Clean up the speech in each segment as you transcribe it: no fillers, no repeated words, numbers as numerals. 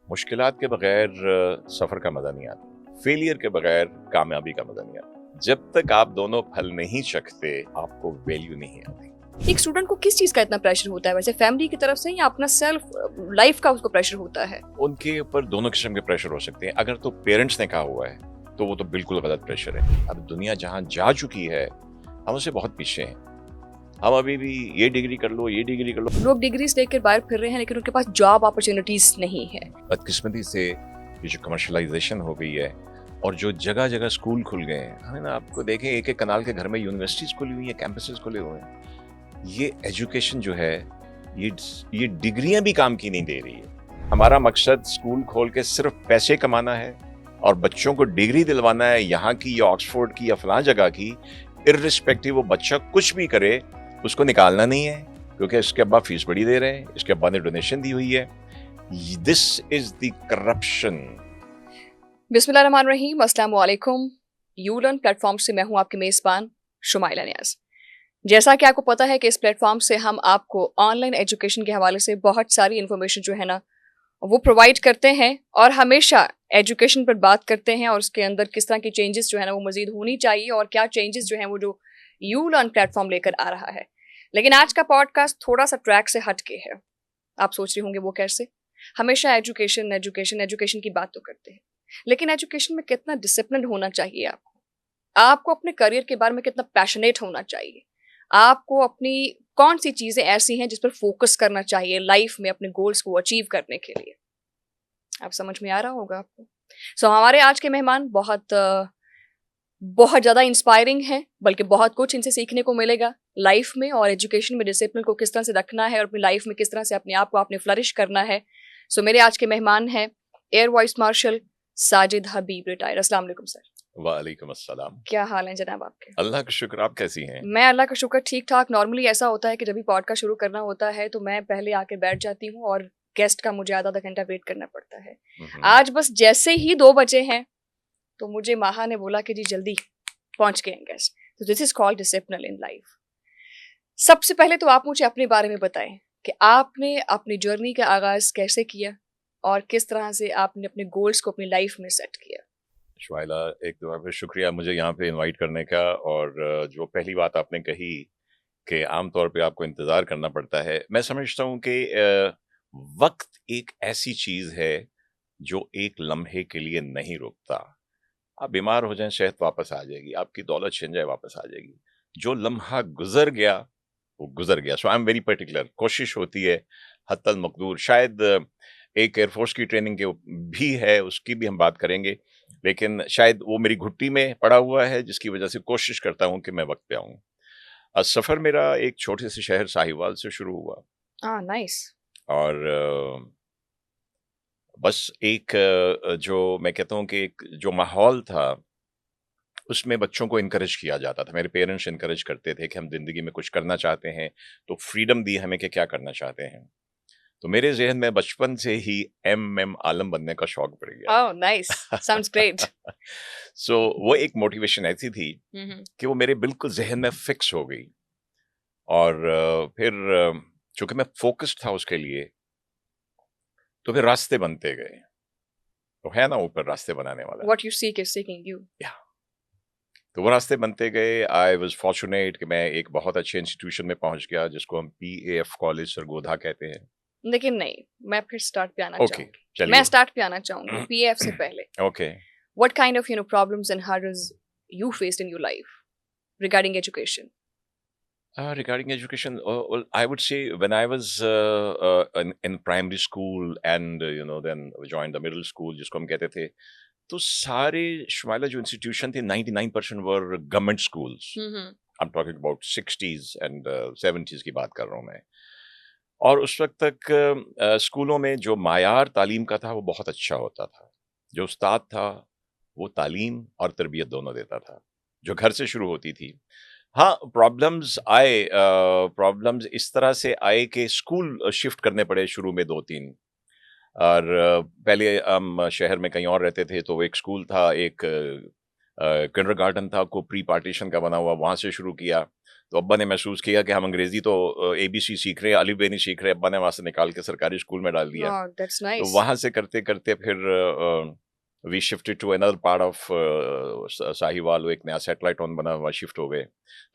मुश्किलात के बगैर सफर का मजा नहीं आता। फेलियर के बगैर कामयाबी का मजा नहीं आता। जब तक आप दोनों फल नहीं चखते आपको वैल्यू नहीं आती। एक स्टूडेंट को किस चीज का इतना प्रेशर होता है, वैसे फैमिली की तरफ से या अपना सेल्फ लाइफ का उसको प्रेशर होता है? उनके ऊपर दोनों किस्म के प्रेशर हो सकते हैं। अगर तो पेरेंट्स ने कहा हुआ है तो वो तो बिल्कुल गलत प्रेशर है। अब दुनिया जहां जा चुकी है हम उससे बहुत पीछे हैं। हम अभी भी ये डिग्री कर लो, ये डिग्री कर लो। लोग डिग्रीज लेकर बाहर फिर रहे हैं लेकिन उनके पास जॉब अपॉर्चुनिटीज नहीं है। बदकिस्मती से ये जो कमर्शलाइजेशन हो गई है और जो जगह जगह स्कूल खुल गए हैं, हमें ना आपको देखें एक एक कनाल के घर में यूनिवर्सिटीज खुली हुई हैं, कैंपसेस खुले हुए हैं। ये एजुकेशन जो है ये डिग्रियां भी काम की नहीं दे रही है। हमारा मकसद स्कूल खोल के सिर्फ पैसे कमाना है और बच्चों को डिग्री दिलवाना है, यहाँ की या ऑक्सफोर्ड की या फलां जगह की। इर्रिस्पेक्टिव वो बच्चा कुछ भी करे उसको निकालना नहीं है क्योंकि इसके अब्बा फीस बड़ी दे रहे हैं, इसके अब्बा ने डोनेशन दी हुई है। This is the corruption. बिस्मिल्लाहिर्रहमानिर्रहीम, अस्सलाम वालेकुम। यू लर्न प्लेटफॉर्म से मैं हूं आपकी मेजबान शुमाइला नियाज। जैसा कि आपको पता है कि इस प्लेटफॉर्म से हम आपको ऑनलाइन एजुकेशन के हवाले से बहुत सारी इन्फॉर्मेशन जो है ना वो प्रोवाइड करते हैं और हमेशा एजुकेशन पर बात करते हैं और उसके अंदर किस तरह की चेंजेस जो है ना वो मजीद होनी चाहिए और क्या चेंजेस जो हैं वो जो यू लर्न प्लेटफॉर्म लेकर आ रहा है। लेकिन आज का पॉडकास्ट थोड़ा सा ट्रैक से हट के है। आप सोच रहे होंगे वो कैसे? हमेशा एजुकेशन एजुकेशन एजुकेशन की बात तो करते हैं, लेकिन एजुकेशन में कितना डिसिप्लिन होना चाहिए आपको अपने करियर के बारे में कितना पैशनेट होना चाहिए, आपको अपनी कौन सी चीजें ऐसी हैं जिस पर फोकस करना चाहिए लाइफ में अपने गोल्स को अचीव करने के लिए। आप समझ में आ रहा होगा आपको। हमारे आज के मेहमान बहुत ज़्यादा इंस्पायरिंग है, बल्कि बहुत कुछ इनसे सीखने को मिलेगा लाइफ में और एजुकेशन में डिसिप्लिन को किस तरह से रखना है और अपनी लाइफ में किस तरह से अपने आप को आपने फ्लरिश करना है। मेरे आज के मेहमान हैं एयर वाइस मार्शल साजिद हबीब, रिटायर। अस्सलाम वालेकुम सर। वालेकुम अस्सलाम। क्या हाल है जनाब आपके? अल्लाह का शुक्र, आप कैसी हैं? मैं अल्लाह का शुक्र ठीक ठाक। नॉर्मली ऐसा होता है कि जब भी पॉडकास्ट शुरू करना होता है तो मैं पहले आके बैठ जाती हूँ और गेस्ट का मुझे आधा घंटा वेट करना पड़ता है। आज बस जैसे ही 2 बजे हैं तो मुझे माहा ने बोला कि जी जल्दी पहुंच गए गेस्ट। तो this is called discipline in life. सबसे पहले तो आप मुझे अपने बारे में बताएं कि आपने अपनी जर्नी का आगाज कैसे किया और किस तरह से आपने अपने गोल्स को अपनी लाइफ में सेट किया। शुआइला, एक दो बार शुक्रिया मुझे यहाँ पे इनवाइट करने का। और जो पहली बात आपने कही कि आमतौर पे आपको इंतज़ार करना पड़ता है, मैं समझता हूँ कि वक्त एक ऐसी चीज़ है जो एक लम्हे के लिए नहीं रुकता। आप बीमार हो जाएं, सेहत वापस आ जाएगी, आपकी दौलत छिन जाए वापस आ जाएगी। जो लम्हा गुजर गया वो गुजर गया। सो आई एम वेरी पर्टिकुलर। कोशिश होती है हत्तल मकदूर। शायद एक एयरफोर्स की ट्रेनिंग के भी है, उसकी भी हम बात करेंगे, लेकिन शायद वो मेरी घुट्टी में पड़ा हुआ है जिसकी वजह से कोशिश करता हूँ कि मैं वक्त पे आऊँ। सफ़र मेरा एक छोटे से शहर साहिवाल से शुरू हुआ नाइस। और बस एक जो मैं कहता हूँ कि एक जो माहौल था उसमें बच्चों को इनकरेज किया जाता था। मेरे पेरेंट्स इनकरेज करते थे कि हम ज़िंदगी में कुछ करना चाहते हैं तो फ्रीडम दी हमें कि क्या करना चाहते हैं। तो मेरे ज़हन में बचपन से ही एम आलम बनने का शौक पड़ गया। Oh nice, sounds great. So वो एक मोटिवेशन ऐसी थी कि वो मेरे बिल्कुल ज़हन में फिक्स हो गई। और फिर चूंकि मैं फोकस्ड था उसके लिए तो फिर रास्ते बनते गए। तो है ना ऊपर रास्ते बनाने वाला। What you seek is seeking you. तो वो रास्ते बनते गए। आई वाज फॉर्चुनेट कि मैं एक बहुत अच्छे इंस्टीट्यूशन में पहुंच गया जिसको हम PAF कॉलेज सरगोधा कहते हैं। लेकिन नहीं, मैं फिर स्टार्ट पे आना ओके, चाहूंगी। चलिए। मैं स्टार्ट पे आना चाहूंगी PAF से पहले। Okay. What kind of problems and hurdles you faced in your life regarding education? Regarding education, well, I would say when I was in primary school and then joined the middle school जिसको हम कहते थे, तो सारे शुमाइला जो institution थे 99% were government schools. I am talking about 60s and 70s की बात कर रहा हूँ मैं। और उस वक्त तक स्कूलों में जो मायार तालीम का था वो बहुत अच्छा होता था। जो उस्ताद था वो तालीम और तरबियत दोनों देता था, जो घर से शुरू होती थी। हाँ, प्रॉब्लम्स इस तरह से आए कि स्कूल शिफ्ट करने पड़े शुरू में 2-3। और पहले हम शहर में कहीं और रहते थे तो एक स्कूल था, एक किंडरगार्टन था को प्री पार्टीशन का बना हुआ, वहाँ से शुरू किया। तो अब्बा ने महसूस किया कि हम अंग्रेजी तो एबीसी सीख रहे हैं, अलिफ बे नहीं सीख रहे, अब्बा ने वहाँ से निकाल के सरकारी स्कूल में डाल दिया। वाह, दैट्स तो नाइस। वहाँ से करते-करते फिर we shifted to another part of Sahiwal, वो एक नया सैटेलाइट टाउन बना, वहाँ शिफ्ट हो गए।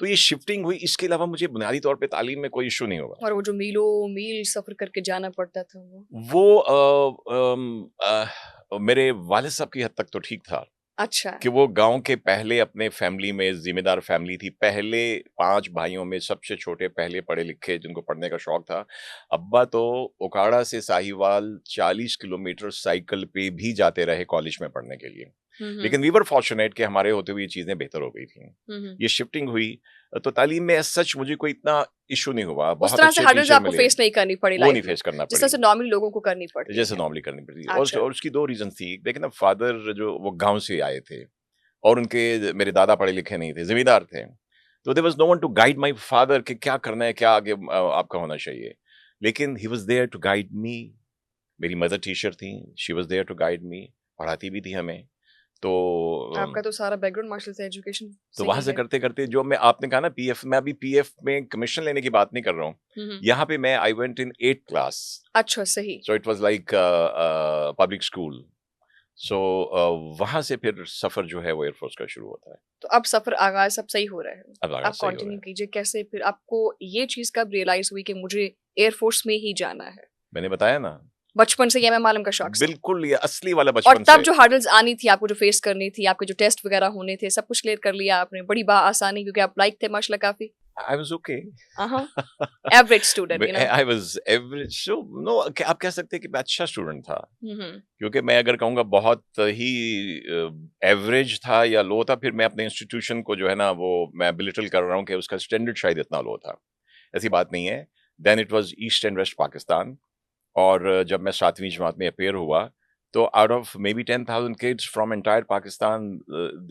तो ये शिफ्टिंग हुई, इसके अलावा मुझे बुनियादी तौर पे तालीम में कोई इश्यू नहीं हुआ। और वो जो मीलों मील सफ़र करके जाना पड़ता था वो? वो मेरे वालिद साहब की हद तक तो ठीक था अच्छा। कि वो गाँव के पहले अपने फैमिली में ज़िम्मेदार फैमिली थी। पहले 5 भाइयों में सबसे छोटे, पहले पढ़े-लिखे, जिनको पढ़ने का शौक था। अब्बा तो ओकाड़ा से साहिवाल 40 किलोमीटर साइकिल पे भी जाते रहे कॉलेज में पढ़ने के लिए। हुँ, हुँ। लेकिन वी वर फॉर्च्यूनेट कि हमारे होते हुए ये चीज़ें बेहतर हो गई थीं। हुँ, हुँ। ये शिफ्टिंग हुई, तो तालीम में एज़ सच मुझे कोई इतना इश्यू नहीं हुआ। उस बहुत तरह से अच्छे हर्डल्स टीचर आपको मिले, फेस नहीं करनी पड़ी वो लाइफ नहीं में, फेस करना जिस तरह पड़ी। से नॉर्मली लोगों को करनी पड़ती जैसे हैं। नॉर्मली करनी पड़ती थी। अच्छा। और उसकी 2 रीज़न्स थी। देखिए ना, फादर जो वो गाँव से आए थे और उनके मेरे दादा पढ़े-लिखे नहीं थे, ज़िम्मेदार थे। तो there was no one to guide my father कि क्या करना है, क्या आगे आपका होना चाहिए। लेकिन he was there to guide me. मेरी मदर टीचर थीं, she was there to guide me, पढ़ाती भी थी हमें। तो आपका तो सारा बैकग्राउंड मार्शल से एजुकेशन तो से वहाँ ही से है। करते-करते जो मैं आपने कहा ना पीएफ, मैं अभी पीएफ में कमीशन लेने की बात नहीं कर रहा हूँ। हुँ, हुँ। यहाँ पे मैं I went in 8th class, अच्छा, सही। So it was like public school. So वहाँ से फिर सफ़र जो है वो एयरफोर्स का शुरू होता है। तो अब सफ़र आगाज़ सब सही हो रहा है। अब आगाज़ आप सही हो रहा कंटिन्यू है। कीजिए, कैसे फिर आपको ये चीज़ कब रियलाइज़ हुई कि मुझे एयर फ़ोर्स में ही जाना है? मैंने बताया ना, बचपन से या मैं मालूम का शौक से? बिल्कुल ये असली वाला और बचपन तब से। जो हर्डल्स आनी थी, आपको जो फेस करनी थी, आपके जो टेस्ट वगैरह होने थे, सब कुछ क्लियर कर लिया आपने बड़ी आसानी, क्योंकि आप लाइक थे माशाल्लाह काफ़ी? I was okay. हाँ, average student you know? I was average, so no, आप कह सकते हैं कि मैं अच्छा स्टूडेंट था। हुँ, हुँ। क्योंकि मैं अगर कहूँगा बहुत ही एवरेज था या लो था, फिर मैं अपने इंस्टीट्यूशन को जो है ना वो मैं बिलिटल कर रहा हूँ कि उसका स्टैंडर्ड शायद इतना लो था। ऐसी बात नहीं है। Then it was east and west Pakistan. और जब मैं 7वीं जमात में अपीयर हुआ, तो out of maybe 10,000 kids from entire Pakistan,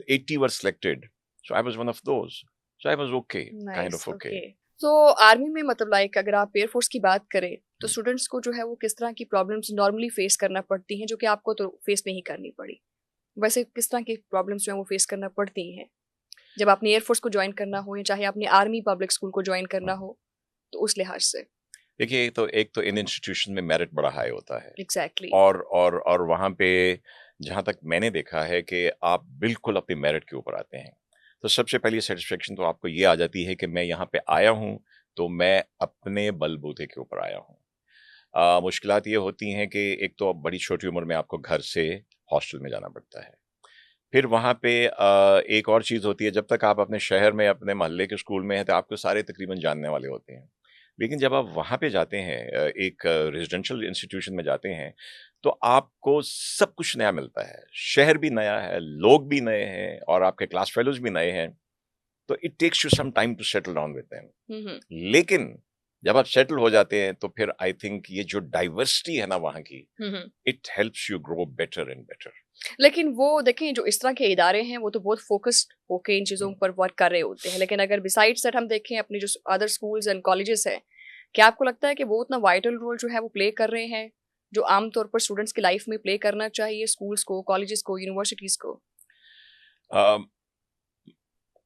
80 were selected. So I was one of those. So I was okay, kind nice, of okay. Okay. तो आर्मी में मतलब लाइक अगर आप एयर फ़ोर्स की बात करें, तो स्टूडेंट्स को जो है वो किस तरह की प्रॉब्लम्स नॉर्मली फेस करना पड़ती हैं, जो कि आपको तो फेस नहीं करनी पड़ी? वैसे किस तरह की प्रॉब्लम्स जो हैं वो फेस करना पड़ती हैं? जब आपने एयर फ़ोर्स को जॉइन करना हो या चाहे आपने आर्मी पब्लिक स्कूल को जॉइन करना हो, तो उस लिहाज से? देखिए, एक तो इन इंस्टीट्यूशन में मेरिट बड़ा हाई होता है। एग्ज़ैक्टली। और वहाँ पे जहाँ तक मैंने देखा है कि आप बिल्कुल अपनी मेरिट के ऊपर आते हैं। तो सबसे पहली सैटिस्फैक्शन तो आपको ये आ जाती है कि मैं यहाँ पे आया हूँ, तो मैं अपने बलबूते के ऊपर आया हूँ। मुश्किलात ये होती हैं कि एक तो बड़ी छोटी उम्र में आपको घर से हॉस्टल में जाना पड़ता है। फिर वहाँ पे एक और चीज़ होती है, जब तक आप अपने शहर में, अपने मोहल्ले के स्कूल में हैं, तो आपको सारे तकरीबन जानने वाले होते हैं। लेकिन जब आप वहाँ पे जाते हैं, एक रेज़िडेंशियल इंस्टीट्यूशन में जाते हैं, तो आपको सब कुछ नया मिलता है। शहर भी नया है, लोग भी नए हैं और आपके क्लास फेलोज़ भी नए हैं। तो it takes you some time to settle down with them. हुँ, हुँ। लेकिन जब आप सेटल हो जाते हैं, तो फिर आई थिंक ये जो डाइवर्सिटी है ना वहाँ की, हुँ, हुँ। It helps you grow better and better. लेकिन वो देखें जो इस तरह के इदारे हैं वो तो बहुत फ़ोकस्ड होके इन चीज़ों पर वर्क कर रहे होते हैं। लेकिन अगर बिसाइड्स दैट हम देखें अपने जो अदर स्कूल्स एंड कॉलेजेस हैं, क्या आपको लगता है कि वो उतना वाइटल रोल जो है वो प्ले कर रहे हैं, जो आम तौर पर स्टूडेंट्स की लाइफ में प्ले करना चाहिए स्कूल्स को, कॉलेजेस को, यूनिवर्सिटीज़ को? अ,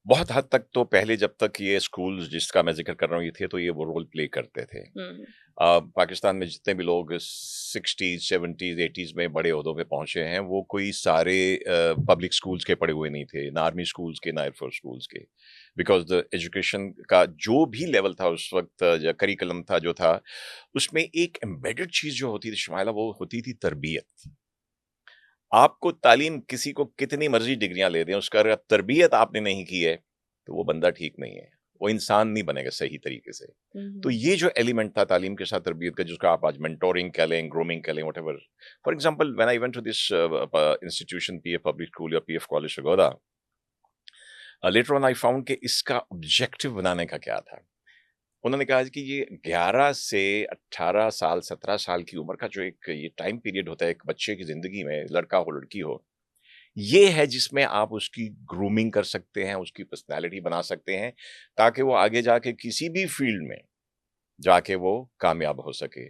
बहुत हद तक तो पहले जब तक ये स्कूल्स जिसका मैं ज़िक्र कर रहा हूँ ये थे, तो ये वो रोल प्ले करते थे। हुँ, हुँ। पाकिस्तान में जितने भी लोग 60s, 70s, 80s में बड़े ओहदों पे पहुँचे हैं, वो कोई सारे पब्लिक स्कूल्स के पढ़े हुए नहीं थे, ना आर्मी स्कूल्स के, ना एयरफोर्स स्कूल्स के। बिकॉज़ द एजुकेशन का जो भी लेवल था उस वक़्त, या करिकुलम था जो था, उसमें एक एम्बेडेड चीज़ जो होती थी शमाइला, वो होती थी तरबियत। आपको तालीम किसी को कितनी मर्ज़ी डिग्रियाँ ले दें, उसका अगर तरबियत आपने नहीं की है, तो वो बंदा ठीक नहीं है। वो इंसान नहीं बनेगा सही तरीके से। हुँ, तो हुँ। ये जो एलिमेंट था तालीम के साथ तरबियत का, जिसको आप आज मेंटोरिंग कह लें, ग्रूमिंग कह लें, whatever. For example when I went to this institution, PF public school या PF college Sargodha, later on I found कि इसका ऑब्जेक्टिव बनाने का क्या था। उन्होंने कहा कि ये 11 से 18 साल, 17 साल की उम्र का जो एक ये टाइम पीरियड होता है एक बच्चे की ज़िंदगी में, लड़का हो, लड़की हो, ये है जिसमें आप उसकी ग्रूमिंग कर सकते हैं, उसकी पर्सनैलिटी बना सकते हैं, ताकि वो आगे जाके किसी भी फ़ील्ड में जाके वो कामयाब हो सके।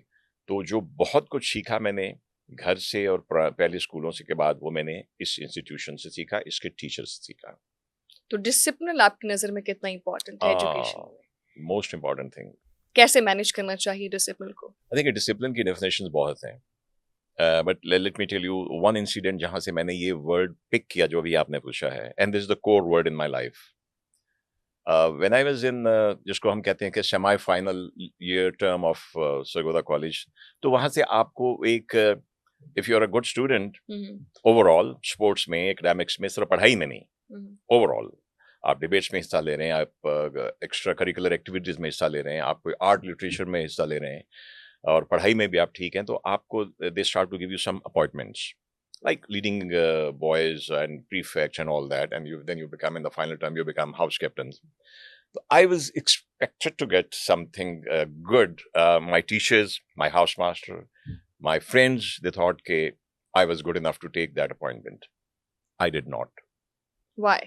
तो जो बहुत कुछ सीखा मैंने, घर से और पहले स्कूलों से के बाद वो मैंने इस इंस्टीट्यूशन से सीखा, इसके टीचर से सीखा। तो डिसिप्लिन आपकी नज़र में कितना इम्पोर्टेंट है एजुकेशन में? Most important thing. कैसे मैनेज करना चाहिए डिसिप्लिन को? आई थिंक डिसिप्लिन की डेफिनेशंस बहुत हैं, but let me tell you one incident जहां से मैंने ये वर्ड पिक किया जो भी आपने पूछा है, and this is the core word in my life. When I was in, जिसको हम कहते हैं कि semi final year term of Sargodha college, तो वहां से आपको एक, if you are a good student overall, sports में, एकेडमिक्स में, सिर्फ पढ़ाई में नहीं, ओवरऑल आप डिबेट्स में हिस्सा ले रहे हैं, आप एक्स्ट्रा करिकुलर एक्टिविटीज में हिस्सा ले रहे हैं, आप कोई आर्ट लिटरेचर में हिस्सा ले रहे हैं, और पढ़ाई में भी आप ठीक हैं, तो आपको they start to give you some appointments like leading boys and prefects and all that, and then you become, in the final term you become house captains. So I was expected to get something good. My teachers, my housemaster, my friends, they thought that I was good enough to take that appointment. I did not. Why?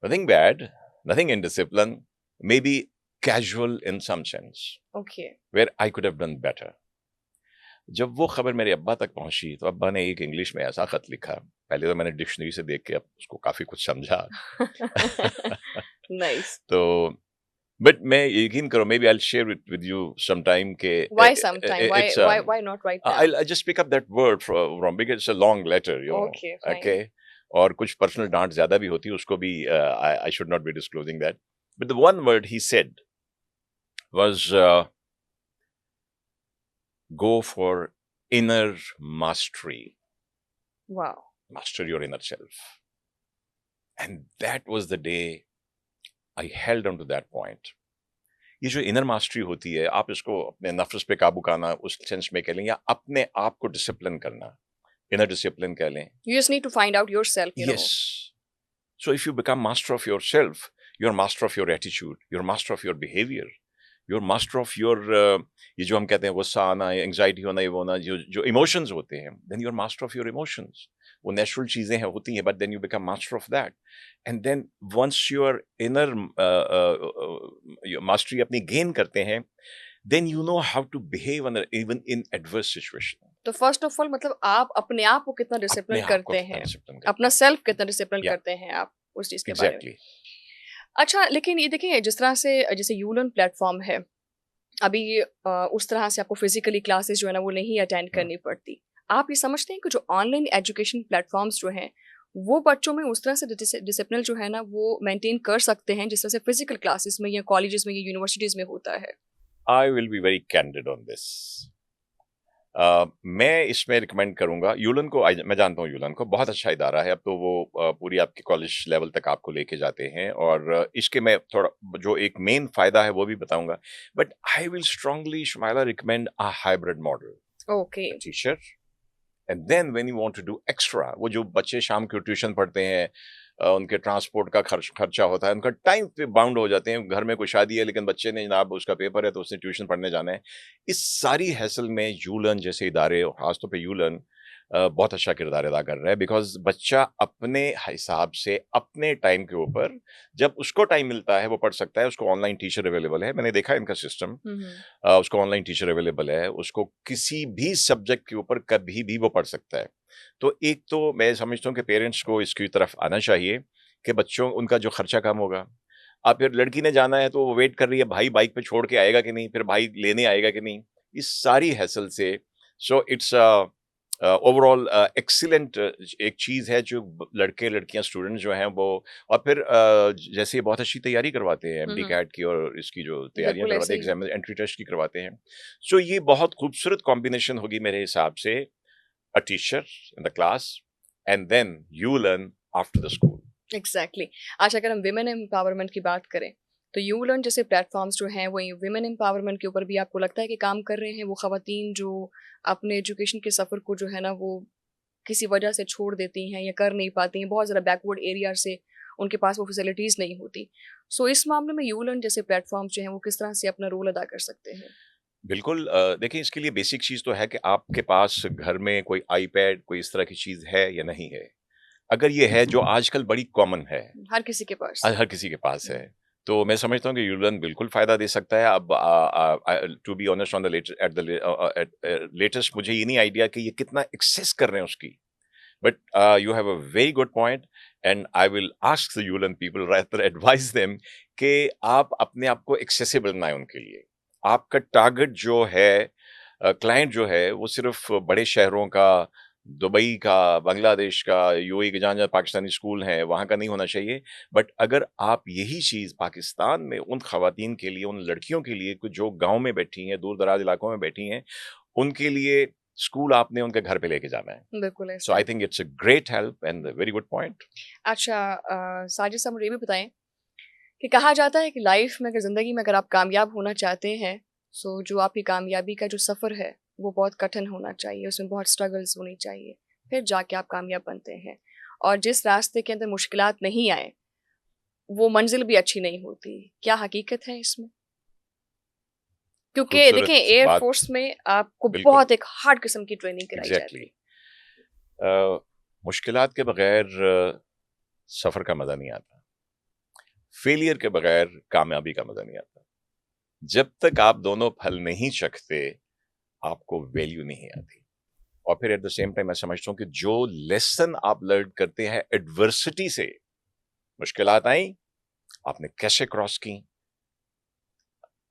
Nothing bad, nothing indiscipline, maybe casual in some sense. Okay. Where I could have done better. जब वो खबर मेरे अब्बा तक पहुंची तो अब्बा ने एक इंग्लिश में ऐसा खत लिखा, पहले तो मैंने डिक्शनरी से देख के उसको काफी कुछ समझा। Nice. तो बट मैं यकीन करो, maybe I'll share it with you sometime के Why sometime? Why not right now? I'll just pick up that word from because it's a long letter, you know. Okay, fine. Okay. और कुछ personal डांट ज्यादा भी होती है, उसको भी I should not be disclosing that. But the one word he said was go for inner mastery. Wow. Master your inner self. And that was the day I held on to that point. ये जो inner mastery होती है, आप इसको अपने नफ्स पे काबू करना उस सेंस में कह लें, या अपने आप को डिसिप्लिन करना, inner discipline कह लें. You just need to find out yourself, you know. Yes. So if you become master of yourself, you're master of your attitude, you're master of your behavior, you're master of your ये जो हम कहते हैं गुस्सा आना, anxiety होना, ये होना, जो इमोशंस होते हैं, then you're master of your emotions. वो नेचुरल चीजें हैं, होती हैं, but then you become master of that. And then once your inner mastery अपनी gain करते हैं, then you know how to behave even in adverse situation. तो first of all मतलब आप अपने आप को कितना डिसिप्लिन करते हैं, अपना सेल्फ कितना डिसिप्लिन करते हैं आप उस चीज के बारे में। अच्छा, लेकिन ये देखिए, जिस तरह से जैसे यूलर्न प्लेटफॉर्म है, अभी उस तरह से आपको फिजिकली क्लासेस जो है ना वो नहीं अटेंड करनी पड़ती। आप ये समझते हैं कि जो ऑनलाइन एजुकेशन प्लेटफॉर्म्स जो हैं वो बच्चों में उस तरह से डिसिप्लिन जो है ना वो मेंटेन कर सकते हैं जिस तरह से फिजिकल क्लासेस में या कॉलेजेस में या यूनिवर्सिटीज में होता है? I will be very candid on this. मैं इसमें रिकमेंड करूंगा यूलन को। मैं जानता हूँ यूलन को, बहुत अच्छा इदारा है। अब तो वो पूरी आपके कॉलेज लेवल तक आपको लेके जाते हैं, और इसके मैं थोड़ा जो एक मेन फायदा है वो भी बताऊंगा। But I will strongly Shumaila recommend a hybrid model. Okay, teacher and then when you want to do extra, वो जो बच्चे शाम को ट्यूशन पढ़ते हैं, उनके ट्रांसपोर्ट का खर्चा होता है, उनका टाइम पे बाउंड हो जाते हैं। घर में कोई शादी है लेकिन बच्चे ने जनाब उसका पेपर है तो उसने ट्यूशन पढ़ने जाना है। इस सारी हैसल में यूलर्न जैसे इदारे, खासतौर पे यूलर्न, बहुत अच्छा किरदार अदा कर रहा है। बिकॉज बच्चा अपने हिसाब से अपने टाइम के ऊपर जब उसको टाइम मिलता है वो पढ़ सकता है। उसको ऑनलाइन टीचर अवेलेबल है, मैंने देखा इनका सिस्टम। उसको ऑनलाइन टीचर अवेलेबल है, उसको किसी भी सब्जेक्ट के ऊपर कभी भी वो पढ़ सकता है। तो एक तो मैं समझता हूँ कि पेरेंट्स को इसकी तरफ आना चाहिए कि बच्चों उनका जो खर्चा कम होगा। अब फिर लड़की ने जाना है तो वो वेट कर रही है भाई बाइक पे छोड़ के आएगा कि नहीं, फिर भाई लेने आएगा कि नहीं, इस सारी हैसल से। सो इट्स ओवरऑल एक्सीलेंट एक चीज़ है जो लड़के लड़कियां स्टूडेंट्स जो हैं वो, और फिर जैसे ये बहुत अच्छी तैयारी करवाते हैं एमडी कैट की, और इसकी जो तैयारियां करवाते हैं एग्जाम एंट्री टेस्ट की करवाते हैं। सो ये बहुत खूबसूरत कॉम्बिनेशन होगी मेरे हिसाब से, a teacher in the class and then you learn after the school. Exactly. आज अगर हम विमेन एम्पावरमेंट की बात करें तो यू लर्न जैसे प्लेटफॉर्म्स जो हैं वो विमेन एम्पावरमेंट के ऊपर भी आपको लगता है कि काम कर रहे हैं? वो ख़वातीन जो अपने एजुकेशन के सफ़र को जो है ना वो किसी वजह से छोड़ देती हैं या कर नहीं पाती हैं, बहुत ज़्यादा बैकवर्ड एरिया से उनके पास वो फैसिलिटीज़ नहीं होती, सो इस मामले में यू लर्न जैसे प्लेटफॉर्म्स जो हैं वो किस तरह से अपना रोल अदा कर सकते हैं? बिल्कुल, देखिए इसके लिए बेसिक चीज़ तो है कि आपके पास घर में कोई आईपैड, कोई इस तरह की चीज़ है या नहीं है। अगर ये है, जो आजकल बड़ी कॉमन है, हर किसी के पास हर किसी के पास है, तो मैं समझता हूँ कि यूलन बिल्कुल फ़ायदा दे सकता है। अब to be honest on the latest मुझे ये नहीं आइडिया कि ये कितना एक्सेस कर रहे हैं उसकी। But you have a very good point, and I will ask the Yulan people, rather advise them कि आप अपने आप को accessible बनाएं उनके लिए। आपका टारगेट जो है, क्लाइंट जो है, वो सिर्फ बड़े शहरों का, दुबई का, बांग्लादेश का, यूएई के जहाँ जहाँ पाकिस्तानी स्कूल हैं वहाँ का नहीं होना चाहिए। बट अगर आप यही चीज़ पाकिस्तान में उन खवातीन के लिए, उन लड़कियों के लिए जो गाँव में बैठी हैं, दूर दराज इलाकों में बैठी हैं, उनके लिए स्कूल आपने उनके घर पे लेके जाना है। बिल्कुल So ऐसा I है। think it's a great help and a very good point. अच्छा, साजिद साहब मुझे ये भी बताएं कि कहा जाता है कि लाइफ में, अगर ज़िंदगी में अगर आप कामयाब होना चाहते हैं, सो जो आपकी कामयाबी का जो सफ़र है वो बहुत कठिन होना चाहिए, उसमें बहुत स्ट्रगल्स होनी चाहिए, फिर जाके आप कामयाब बनते हैं। और जिस रास्ते के अंदर मुश्किलात नहीं आए, वो मंजिल भी अच्छी नहीं होती। क्या हकीकत है इसमें? क्योंकि देखें, खूबसूरत एयर बात, फोर्स में आपको बिल्कुल, बहुत एक हार्ड किस्म की ट्रेनिंग कराई जाती एग्जैक्टली। है। मुश्किलात के बगैर सफर का मजा नहीं आता। फेलियर के बगैर कामयाबी का मजा नहीं आता। जब तक आप दोनों फल नहीं चखते, आपको वैल्यू नहीं आती। और फिर एट द सेम टाइम मैं समझता हूँ कि जो लेसन आप लर्न करते हैं एडवर्सिटी से, मुश्किलात आई, आपने कैसे क्रॉस की,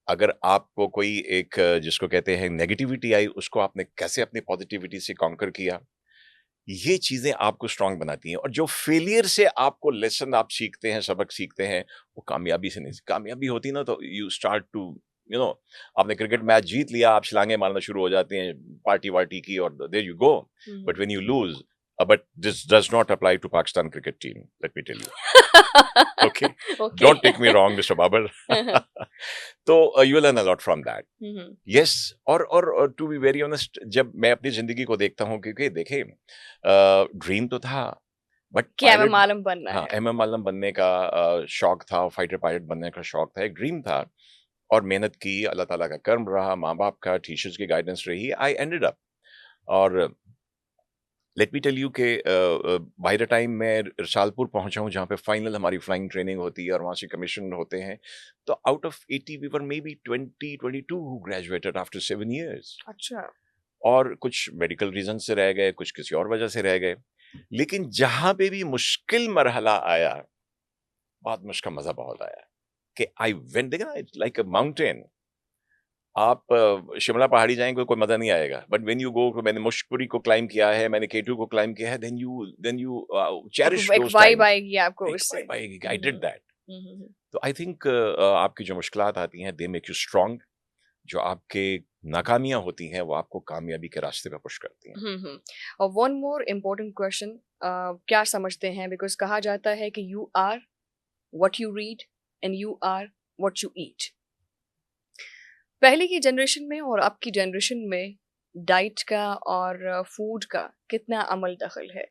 अगर आपको कोई एक जिसको कहते हैं नेगेटिविटी आई, उसको आपने कैसे अपनी पॉजिटिविटी से कॉन्कर किया, ये चीजें आपको स्ट्रांग बनाती हैं। और जो फेलियर से आपको लेसन आप सीखते हैं, सबक सीखते हैं, वो कामयाबी से नहीं। कामयाबी होती ना तो you start to you know आपने क्रिकेट मैच जीत लिया, आप छलांगे मारना शुरू हो जाते हैं पार्टी वार्टी की, और there you go. But when you lose, but this does not apply to Pakistan cricket team, let me tell you. Okay, okay. Don't take me wrong mister Babar. तो you learn a lot from that. Yes, और to be very honest, जब मैं अपनी जिंदगी को देखता हूँ, क्योंकि देखे ड्रीम तो था, बट कि एमएम पायलट, आलम बनना हाँ, है। एमएम आलम बनने का शौक था, फाइटर पायलट बनने का शौक था, एक ड्रीम था। और मेहनत की, अल्लाह ताला का कर्म रहा, माँ बाप का, टीचर्स की गाइडेंस रही, आई एंडेड अप। और लेट मी टेल यू के बाय द टाइम मैं रसालपुर पहुंचा हूं, जहां पे फाइनल हमारी फ्लाइंग ट्रेनिंग होती है और वहां से कमीशन होते हैं, तो out of 80 we were maybe 20-22 who graduated after 7 years। अच्छा। और कुछ मेडिकल रीजन से रह गए, कुछ किसी और वजह से रह गए। लेकिन जहां पे भी मुश्किल मरहला आया, बाद में उसका मजा बहुत आया कि आई वेंट, देखा ना, इट्स लाइक अ माउंटेन। आप शिमला पहाड़ी जाएंगे कोई मजा नहीं आएगा, बट व्हेन यू गो, मैंने मुश्कपुरी को क्लाइम किया है, मैंने केटू को क्लाइम किया है, देन यू चेरिश एक दोस वाइब टाइम्स। आएगी आपको एक उससे। वाइब आएगी, आई डिड दैट। हम्म। तो आई थिंक आपकी जो मुश्किलात आती हैं, दे मेक यू स्ट्रांग। जो आपके नाकामियां होती हैं, वो आपको कामयाबी के रास्ते पे पुश करती हैं। और वन मोर इम्पोर्टेंट क्वेश्चन, क्या समझते हैं, बिकॉज कहा जाता है कि you are what you read and you are what you eat. पहले की जनरेशन में और अब की जनरेशन में डाइट का और फूड का कितना अमल दखल है?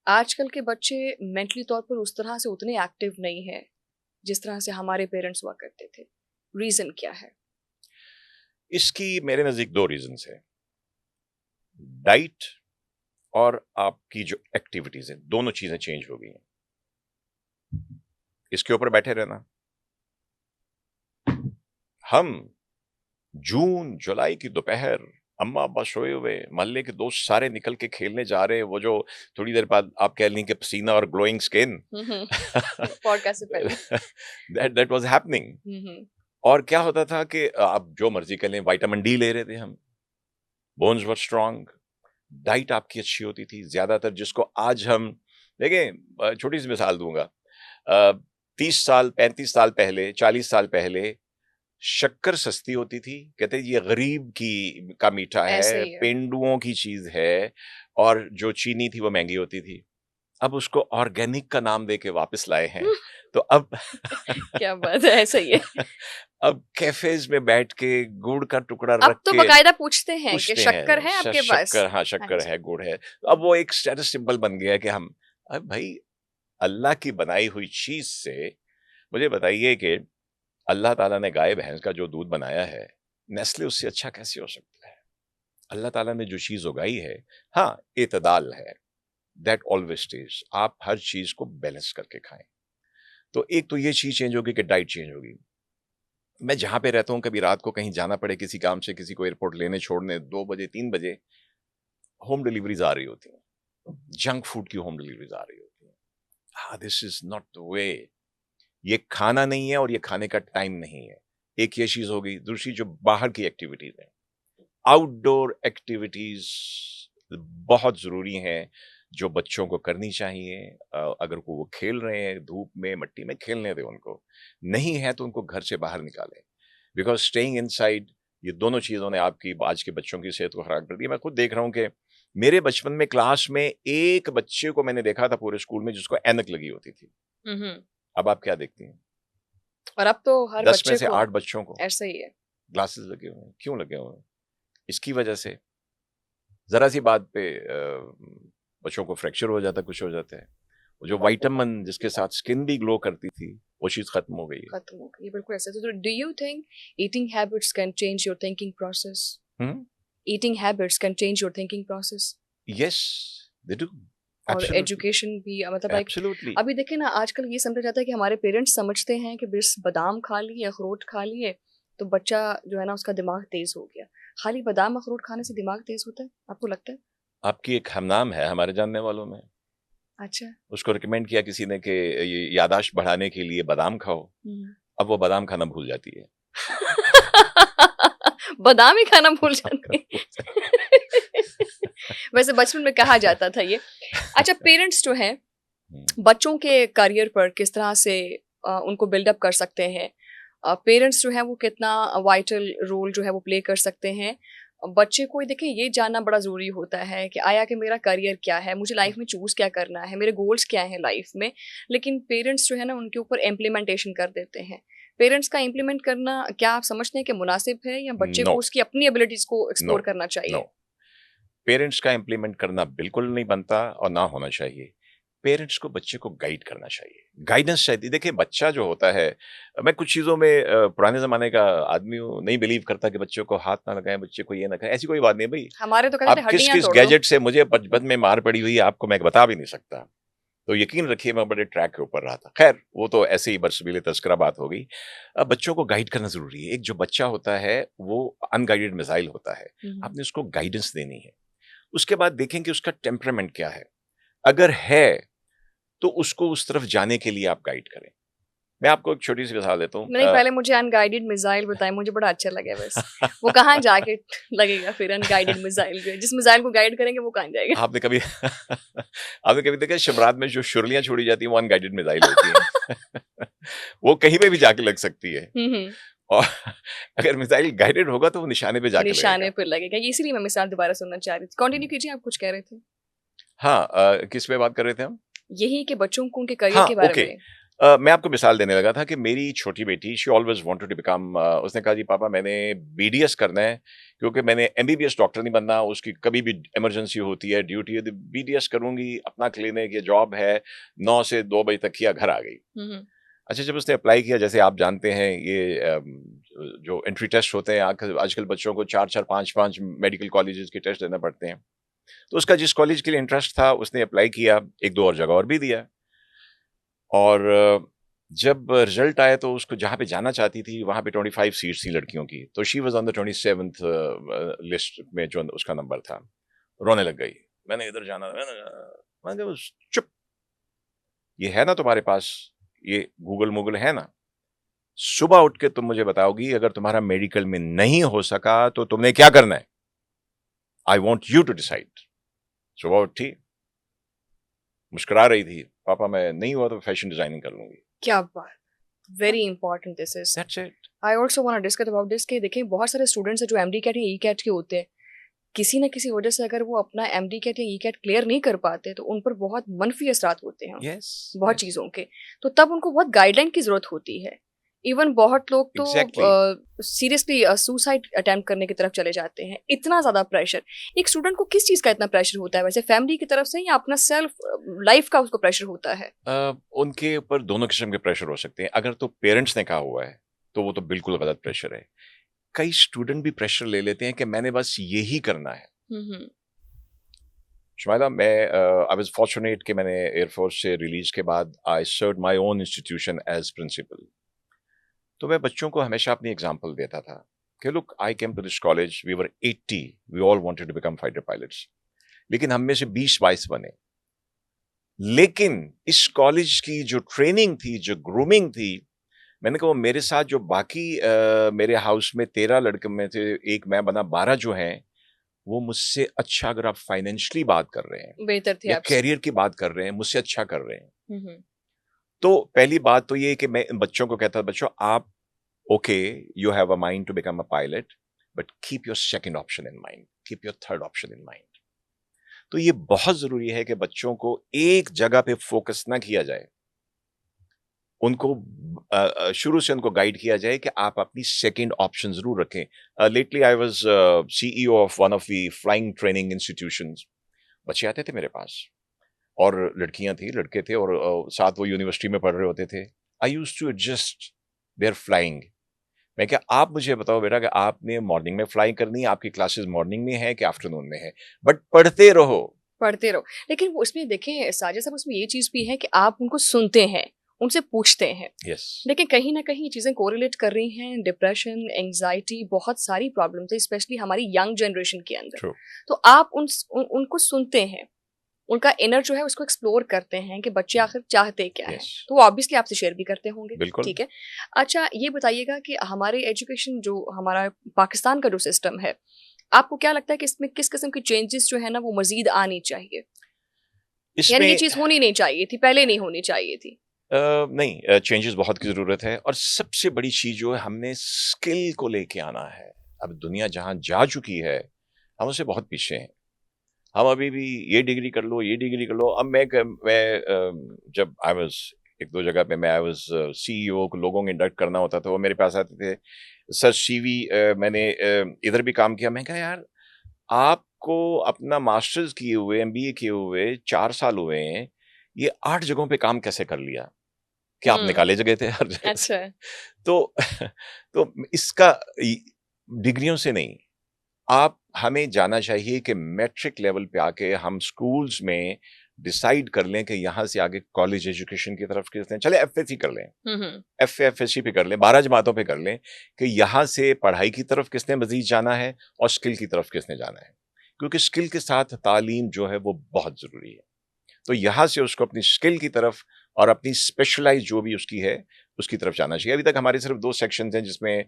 आजकल के बच्चे मेंटली तौर पर उस तरह से उतने एक्टिव नहीं है जिस तरह से हमारे पेरेंट्स हुआ करते थे। रीजन क्या है? इसकी मेरे नजदीक दो रीजन है, डाइट और आपकी जो एक्टिविटीज है, दोनों चीजें चेंज हो गई हैं। इसके ऊपर बैठे रहना, हम जून जुलाई की दोपहर, अम्मा अब्बा सोए हुए, मोहल्ले के दोस्त सारे निकल के खेलने जा रहे हैं, वो जो थोड़ी देर बाद आप कह लें कि पसीना और ग्लोइंग स्किन, पॉडकास्ट से पहले। That was happening. और क्या होता था कि आप जो मर्जी कर लें, विटामिन डी ले रहे थे हम, बोन्स वर स्ट्रांग, डाइट आपकी अच्छी होती थी। ज्यादातर जिसको आज हम देखें, छोटी सी मिसाल दूंगा, 30 साल 35 साल पहले, 40 साल पहले शक्कर सस्ती होती थी, कहते ये गरीब की का मीठा ऐसे है, ही है। पेंडुओं की चीज है, और जो चीनी थी वो महंगी होती थी। अब उसको ऑर्गेनिक का नाम देके वापस लाए हैं। तो अब क्या बात है, ऐसा ही है। अब कैफेज में बैठ के गुड़ का टुकड़ा अब रख तो के बकायदा पूछते हैं कि पूछते शक्कर हैं, है आपके पास? शक्कर, हाँ हाँ शक्कर जी। है, गुड़ है। तो अब वो एक स्टेटस सिंबल बन गया है कि हम, अब भाई अल्लाह की बनाई हुई चीज से मुझे बताइए कि अल्लाह ताला ने गाय भैंस का जो दूध बनाया है, नेस्ले उससे अच्छा कैसे हो सकता है? अल्लाह ताला ने जो चीज उगाई है, हाँ, इतदाल है, दैट ऑलवेज स्टेज। आप हर चीज को बैलेंस करके खाएं। तो एक तो ये चीज चेंज होगी कि डाइट चेंज होगी। मैं जहां पे रहता हूँ, कभी रात को कहीं जाना पड़े किसी काम से, किसी को एयरपोर्ट लेने छोड़ने 2 बजे 3 बजे, होम डिलीवरीज आ रही होती हैं, जंक फूड की होम डिलीवरीज आ रही होती हैं। हाँ, this is not the way. ये खाना नहीं है और ये खाने का टाइम नहीं है। एक ये चीज होगी। दूसरी जो बाहर की एक्टिविटीज हैं, आउटडोर एक्टिविटीज बहुत जरूरी हैं, जो बच्चों को करनी चाहिए। अगर वो खेल रहे हैं धूप में मट्टी में, खेलने दें उनको। नहीं है तो उनको घर से बाहर निकालें, बिकॉज स्टेइंग इनसाइड, ये दोनों चीजों ने आपकी आज के बच्चों की सेहत को खराब कर दिया। मैं खुद देख रहा हूँ कि मेरे बचपन में क्लास में एक बच्चे को मैंने देखा था पूरे स्कूल में जिसको ऐनक लगी होती थी। अब आप क्या देखती हैं? और अब तो हर 10 में बच्चे से को 8 बच्चों को ऐसा ही है। ग्लासेस लगे हुए हैं। क्यों लगे हुए हैं? इसकी वजह से जरा सी बात पे बच्चों को फ्रैक्चर हो जाता है, कुछ हो जाता है। वो जो विटामिन जिसके साथ स्किन भी ग्लो करती थी, वो चीज खत्म हो गई है। खत्म हो गई, बिल्कुल ऐसा। तो do you think eating habits can change your thinking process? Eating habits can change your thinking process? Yes, they do. और एजुकेशन भी, मतलब लाइक एब्सोल्युटली। अभी देखिए ना, आजकल ये समझा जाता है कि हमारे पेरेंट्स समझते हैं कि बस बादाम खा लिए, अखरोट खा लिए तो बच्चा जो है ना उसका दिमाग तेज हो गया। खाली बादाम अखरोट खाने से दिमाग तेज होता है, आपको लगता है? आपकी एक हमनाम है हमारे जानने वालों में, अच्छा। उसको रिकमेंड किया किसी ने कि ये यादाश्त बढ़ाने के लिए बादाम खाओ। अब वो बादाम खाना भूल जाती है। बादाम ही खाना भूल जाती है। वैसे बचपन में कहा जाता था ये। अच्छा, पेरेंट्स जो हैं बच्चों के करियर पर किस तरह से उनको बिल्डअप कर सकते हैं? पेरेंट्स जो है वो कितना वाइटल रोल जो है वो प्ले कर सकते हैं? बच्चे को देखिए ये जानना बड़ा ज़रूरी होता है कि आया कि मेरा करियर क्या है, मुझे लाइफ में चूज़ क्या करना है, मेरे गोल्स क्या हैं लाइफ में। लेकिन पेरेंट्स जो है ना उनके ऊपर इम्प्लीमेंटेशन कर देते हैं। पेरेंट्स का इम्प्लीमेंट करना क्या आप समझते हैं कि मुनासिब है, या बच्चे नो को उसकी अपनी एबिलिटीज़ को नो एक्सप्लोर करना नो, चाहिए? पेरेंट्स का इम्प्लीमेंट करना बिल्कुल नहीं बनता और ना होना चाहिए। पेरेंट्स को बच्चे को गाइड करना चाहिए, गाइडेंस चाहिए। देखिए बच्चा जो होता है, मैं कुछ चीज़ों में पुराने ज़माने का आदमी हूँ, नहीं बिलीव करता कि बच्चों को हाथ ना लगाएं, बच्चे को ये ना करें। ऐसी कोई बात नहीं है भाई। हमारे तो कहते थे आप किस हड्डियाँ किस तोड़ दो। गैजेट से मुझे बचपन में मार पड़ी हुई है आपको मैं बता भी नहीं सकता। तो यकीन रखिए मैं बड़े ट्रैक के ऊपर रहा था। खैर वो तो ऐसे ही बरसबीले तज़किरा बात हो गई। अब बच्चों को गाइड करना ज़रूरी है। एक जो बच्चा होता है वो अनगाइडेड मिसाइल होता है। आपने उसको गाइडेंस देनी है। उसके बाद देखें कि उसका टेम्परामेंट क्या है। अगर है तो उसको उस तरफ जाने के लिए आप गाइड करें। मैं आपको एक छोटी सी मिसाल देता हूँ। नहीं, पहले मुझे अनगाइडेड मिसाइल बताएं, मुझे बड़ा अच्छा लगा बस। वो कहाँ जाके लगेगा फिर अनगाइडेड मिसाइल जो है? जिस मिसाइल को गाइड करेंगे वो कहाँ जाएगा? आपने कभी आपने कभी देखा शिमरात में जो शुरलियां छोड़ी जाती हैं वो अनगाइडेड मिसाइल होती हैं। वो कहीं पे भी जाके लग सकती है। और अगर मिसाइल गाइडेड होगा तो वो निशाने पे जाके निशाने लगेगा। पे लगेगा। ये इसीलिए मैं मिसाल दोबारा सुनना चाह रही थी। कंटिन्यू कीजिए, आप कुछ कह रहे थे। हाँ, किस पे बात कर रहे थे हम? यही कि बच्चों को उनके करियर हाँ, के बारे ओके। में। मैं आपको मिसाल देने लगा था कि मेरी छोटी बेटी she always wanted to become, उसने कहा जी पापा मैंने बीडीएस करना है क्योंकि मैंने एमबीबीएस डॉक्टर नहीं बनना। उसकी कभी भी इमरजेंसी होती है, ड्यूटी है, तो बीडीएस करूंगी, अपना क्लिनिक, ये जॉब है, 9 से 2 बजे तक किया, घर आ गई। अच्छा, जब उसने अप्लाई किया, जैसे आप जानते हैं ये जो एंट्री टेस्ट होते हैं आजकल बच्चों को 4-4 5-5 मेडिकल कॉलेजेस के टेस्ट देना पड़ते हैं। तो उसका जिस कॉलेज के लिए इंटरेस्ट था उसने अप्लाई किया, 1-2 और जगह और भी दिया। और जब रिजल्ट आया तो उसको जहाँ पे जाना चाहती थी वहाँ पे 25 सीट्स थी लड़कियों की, तो she was on the 27th list में जो उसका नंबर था। रोने लग गई। मैंने इधर जाना, मैंने कहा चुप, ये है ना तुम्हारे पास, ये गूगल है ना, सुबह उठ के तुम मुझे बताओगी अगर तुम्हारा मेडिकल में नहीं हो सका तो तुमने क्या करना है। I want you to decide. सुबह उठी, मुस्कुरा रही थी, पापा मैं नहीं हुआ तो फैशन डिजाइनिंग कर लूंगी। क्या बात, very important this is. That's it. I also want to discuss about this कि देखिए बहुत सारे स्टूडेंट्स हैं जो एमडी कैट या ई कैट के होते हैं। किसी न किसी वजह से अगर वो अपना एमडी कैट या ई कैट क्लियर नहीं कर पाते तो उन पर बहुत मनफी असरात होते हैं यस, बहुत चीज़ों के। तो तब उनको बहुत गाइडलाइन की ज़रूरत होती है। इवन बहुत लोग तो सीरियसली सुसाइड अटेम्प्ट करने की तरफ चले जाते हैं। इतना ज़्यादा प्रेशर एक स्टूडेंट को किस चीज़ का इतना प्रेशर होता है वैसे, फैमिली की तरफ से या अपना सेल्फ लाइफ का उसको प्रेशर होता है? उनके ऊपर दोनों किस्म के प्रेशर हो सकते हैं। अगर तो पेरेंट्स ने कहा हुआ है तो वो तो बिल्कुल गलत प्रेशर है। कई स्टूडेंट भी प्रेशर ले लेते हैं कि मैंने बस यही करना है। शुमाइला, मैं आई वाज फॉर्चुनेट कि मैंने एयरफोर्स से रिलीज के बाद I served my own institution as principal. तो मैं बच्चों को हमेशा अपनी एग्जांपल देता था कि look, I came to this college, we were 80, we all wanted to become fighter pilots, लेकिन हम में से 20-22 बने। लेकिन इस कॉलेज की जो ट्रेनिंग थी, जो ग्रूमिंग थी, मैंने कहा वो मेरे साथ जो बाकी मेरे हाउस में 13 लड़के में थे, एक मैं बना 12 जो हैं, वो मुझसे अच्छा, अगर आप फाइनेंशियली बात कर रहे हैं बेहतर थे या आपसे। कैरियर की बात कर रहे हैं, मुझसे अच्छा कर रहे हैं। हम्म। तो पहली बात तो ये कि मैं इन बच्चों को कहता था, बच्चों आप okay, you have a mind to become a pilot, but keep your second option in mind, keep your third option in mind. तो ये बहुत जरूरी है कि बच्चों को एक जगह पे फोकस ना किया जाए, उनको शुरू से उनको गाइड किया जाए कि आप अपनी सेकंड ऑप्शन जरूर रखें। Lately I was CEO of one of the flying training institutions. बच्चे आते थे मेरे पास और लड़कियां थी, लड़के थे, और साथ वो यूनिवर्सिटी में पढ़ रहे होते थे। I used to adjust their flying. मैं क्या, आप मुझे बताओ बेटा कि आपने मॉर्निंग में फ्लाई करनी है, आपकी क्लासेस मॉर्निंग में है कि आफ्टरनून में है, बट पढ़ते रहो। पढ़ते रहो। लेकिन वो उसमें देखें साजिद साहब, उसमें ये चीज भी है कि आप उनको सुनते हैं, उनसे पूछते हैं। यस, लेकिन कहीं ना कहीं ये चीजें कोरिलेट कर रही हैं, डिप्रेशन, एंजाइटी, बहुत सारी प्रॉब्लम्स है, स्पेशली हमारी यंग जनरेशन के अंदर। ट्रू। तो आप उनको सुनते हैं, उनका इनर जो है उसको एक्सप्लोर करते हैं कि बच्चे आखिर चाहते क्या हैं। यस, तो वो ऑब्वियसली आपसे शेयर भी करते होंगे। बिल्कुल। ठीक है। अच्छा, ये बताइएगा कि हमारे एजुकेशन, जो हमारा पाकिस्तान का जो सिस्टम है, आपको क्या लगता है कि इसमें किस किस्म की चेंजेस जो है ना वो मजीद आनी चाहिए? यानी ये इसमें चीज होनी नहीं चाहिए थी, पहले नहीं होनी चाहिए थी। नहीं, चेंजेस बहुत की जरूरत है, और सबसे बड़ी चीज जो है, हमने स्किल को लेके आना है। अब दुनिया जहां जा चुकी है, हम उससे बहुत पीछे हैं। हम अभी भी ये डिग्री कर लो, ये डिग्री कर लो। अब जब आई वाज एक दो जगह पे, मैं आई वाज सीईओ को लोगों को इंडक्ट करना होता था, वो मेरे पास आते थे, सर सीवी, मैंने इधर भी काम किया। मैं कहा यार, आपको अपना मास्टर्स किए हुए, एमबीए किए हुए 4 साल हुए हैं, ये 8 जगहों पे काम कैसे कर लिया? क्या आप हम्म। निकाले गए थे हर जगह से? अच्छा। तो तो इसका डिग्रियों से नहीं, आप हमें जाना चाहिए कि मैट्रिक लेवल पे आके हम स्कूल्स में डिसाइड कर लें कि यहाँ से आगे कॉलेज एजुकेशन की तरफ किसने, चले एफएससी कर लें, हम्म। एफएससी पे कर लें, 12 जमातों पे कर लें, कि यहाँ से पढ़ाई की तरफ किसने मजीद जाना है और स्किल की तरफ किसने जाना है। क्योंकि स्किल के साथ तालीम जो है वो बहुत जरूरी है। तो यहाँ से उसको अपनी स्किल की तरफ और अपनी स्पेशलाइज जो भी उसकी है, उसकी तरफ जाना चाहिए। अभी तक हमारे सिर्फ 2 सेक्शंस हैं, जिसमें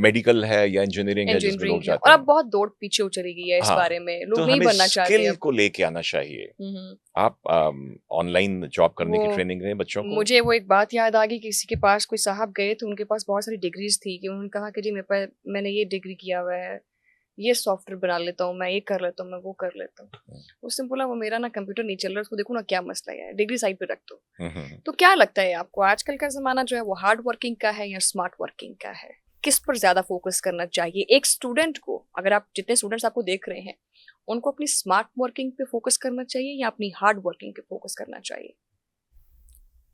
मेडिकल है या इंजीनियरिंग है, जिसमें इंजीनियरिंग लोग है, जाते और अब हैं। बहुत दौड़ पीछे चली गई है इस हाँ, बारे में, तो लोग नहीं हमें बनना चाहते स्किल अब। को लेके आना चाहिए। हम्म। आप ऑनलाइन जॉब करने वो की ट्रेनिंग दें बच्चों को। मुझे वो एक बात याद आ गई, किसी के पास कोई साहब गए तो उनके पास बहुत सारी डिग्रीज थी, कि उन्होंने कहा कि जी मेरे पास, मैंने ये डिग्री किया हुआ है, ये सॉफ्टवेयर बना लेता हूँ मैं, ये कर लेता हूँ मैं, वो कर लेता हूँ। उसने बोला वो मेरा ना कंप्यूटर नहीं चल रहा, उसको देखो ना क्या मसला है, डिग्री साइड पे रख दो। हम्म। तो क्या लगता है आपको, आजकल का जमाना जो है वो हार्ड वर्किंग का है या स्मार्ट वर्किंग का है? किस पर ज्यादा फोकस करना चाहिए एक स्टूडेंट को? अगर आप जितने स्टूडेंट्स आपको देख रहे हैं, उनको अपनी स्मार्ट वर्किंग पे फोकस करना चाहिए या अपनी हार्ड वर्किंग पे फोकस करना चाहिए?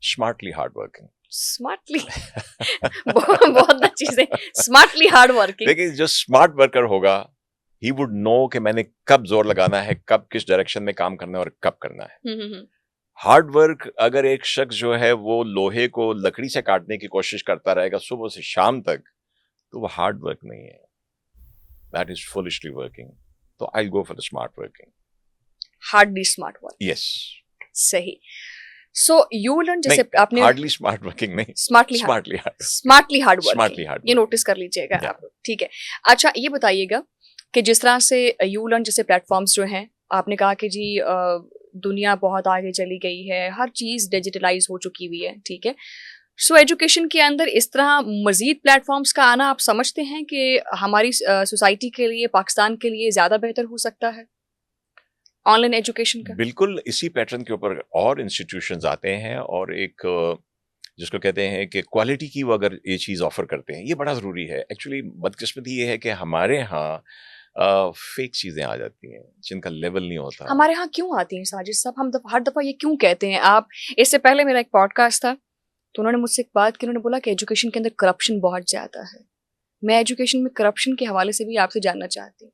Smartly hard working. स्मार्टली। बहुत अच्छी से, स्मार्टली हार्ड वर्किंग। देखिए, जो स्मार्ट वर्कर होगा, ही वुड नो कि मैंने कब जोर लगाना है, कब किस डायरेक्शन में काम करना है और कब करना है। हम्म। हार्ड वर्क, अगर एक शख्स जो है वो लोहे को लकड़ी से काटने की कोशिश करता रहेगा सुबह से शाम तक, तो वो हार्ड वर्क नहीं है, दैट इज फुलिशली वर्किंग। तो I go for the smart working. Hardly smart work. Yes. सही। सो यू लर्न, जैसे नहीं, आपने हार्डली स्मार्ट वर्किंग नहीं, smartly hard, smartly hard, smartly hard smartly working, hard ये working. Notice कर लीजिएगा या आप। ठीक है। अच्छा, ये बताइएगा कि जिस तरह से यू लर्न जैसे प्लेटफॉर्म्स जो हैं, आपने कहा कि जी दुनिया बहुत आगे चली गई है, हर चीज डिजिटलाइज हो चुकी हुई है। ठीक है। सो एजुकेशन के अंदर इस तरह मजीद प्लेटफॉर्म्स का आना, आप समझते हैं कि हमारी सोसाइटी के लिए, पाकिस्तान के लिए ज्यादा बेहतर हो सकता है ऑनलाइन एजुकेशन का? बिल्कुल इसी पैटर्न के ऊपर और इंस्टीट्यूशंस आते हैं, और एक जिसको कहते हैं कि क्वालिटी की वो अगर ये चीज़ ऑफर करते हैं, ये बड़ा ज़रूरी है। एक्चुअली बदकिस्मती ये है कि हमारे यहाँ फेक चीज़ें आ जाती हैं जिनका लेवल नहीं होता। हमारे यहाँ क्यों आती हैं साजिद साहब? हम हर दफा ये क्यों कहते हैं? आप, इससे पहले मेरा एक पॉडकास्ट था, तो उन्होंने मुझसे एक बात की, उन्होंने बोला कि एजुकेशन के अंदर करप्शन बहुत ज्यादा है। मैं एजुकेशन में करप्शन के हवाले से भी आपसे जानना चाहती हूँ।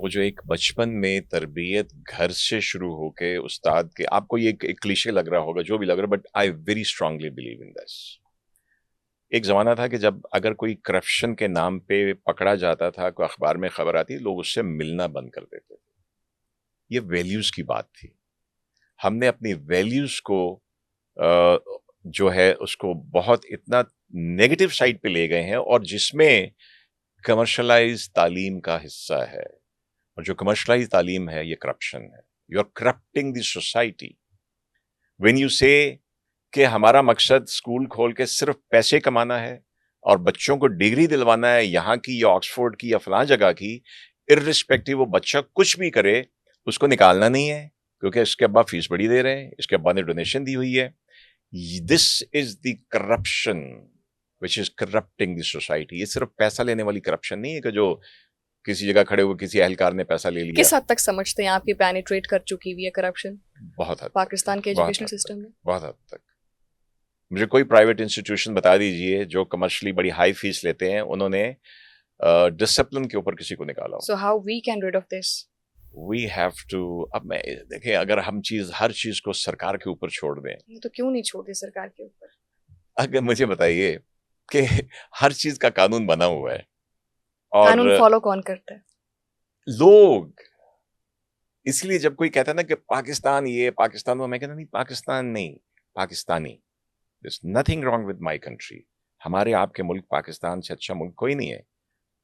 वो जो एक बचपन में तरबियत घर से शुरू होके उस्ताद के, आपको ये एक क्लीशे लग रहा होगा, जो भी लग रहा है, but I very strongly believe in this. एक जमाना था कि जब अगर कोई करप्शन के नाम पे पकड़ा जाता था, कोई अखबार में खबर आती, लोग उससे मिलना बंद कर देते थे। ये वैल्यूज की बात थी। हमने अपनी वैल्यूज को जो है उसको बहुत इतना नेगेटिव साइड पे ले गए हैं, और जिसमें कमर्शलाइज तालीम का हिस्सा है, और जो कमर्शलाइज तालीम है ये करप्शन है। You are corrupting the society when you say कि हमारा मकसद स्कूल खोल के सिर्फ पैसे कमाना है और बच्चों को डिग्री दिलवाना है, यहाँ की या ऑक्सफोर्ड की या फलां जगह की, इर्रिस्पेक्टिव वो बच्चा कुछ भी करे, उसको निकालना नहीं है, क्योंकि इसके अब्बा फीस बड़ी दे रहे हैं, इसके अब्बा ने डोनेशन दी हुई है। This is the corruption which is corrupting the society. ये सिर्फ पैसा लेने वाली करप्शन नहीं है कि जो किसी जगह खड़े हुए किसी अहलकार ने पैसा ले लिया। किस हद तक समझते हैं आपकी पेनिट्रेट कर चुकी हुई है करप्शन बहुत हद पाकिस्तान के एजुकेशनल सिस्टम में? बहुत हद तक। मुझे कोई प्राइवेट इंस्टीट्यूशन बता दीजिए जो कमर्शियली बड़ी हाई फीस लेते हैं, उन्होंने डिसिप्लिन के ऊपर किसी को निकाला हो। So how we can rid of this? We have to. अब मैं देखें, अगर हम हर चीज को सरकार के ऊपर छोड़ दें, तो क्यों नहीं छोड़ते सरकार के ऊपर? अगर मुझे बताइए कि हर चीज का कानून बना हुआ है, और कानून फॉलो कौन करता है? लोग। इसलिए जब कोई कहता है ना कि पाकिस्तान ये पाकिस्तान वो, मैं कहता नहीं, पाकिस्तान नहीं, Pakistani. There's nothing wrong with my country। हमारे आपके मुल्क पाकिस्तान से अच्छा मुल्क कोई नहीं है।